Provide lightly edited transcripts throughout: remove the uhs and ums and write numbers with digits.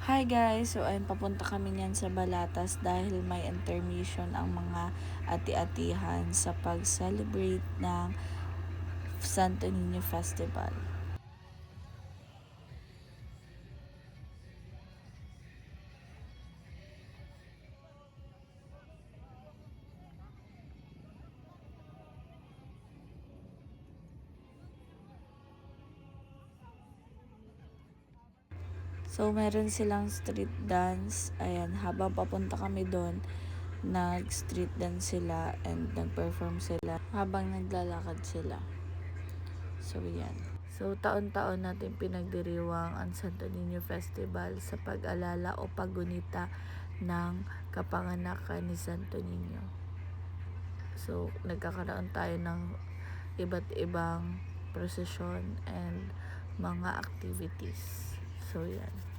Hi guys! So ayun, papunta kami niyan sa Balatas dahil may intermission ang mga ati-atihan sa pag-celebrate ng Santo Niño Festival. So meron silang street dance. Ayan, habang papunta kami doon, nag-street dance sila and nag-perform sila habang naglalakad sila. So yan. So taon-taon natin pinagdiriwang ang Santo Niño Festival sa pag-alala o paggunita ng kapanganakan ni Santo Niño. So nagkakaroon tayo ng iba't ibang prosesyon and mga activities. So yan.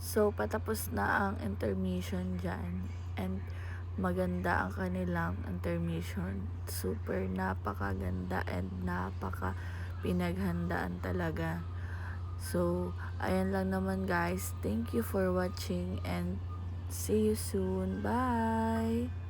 So, patapos na ang intermission dyan. And maganda ang kanilang intermission. Super napakaganda and napaka pinaghandaan talaga. So, ayan lang naman guys. Thank you for watching and see you soon. Bye!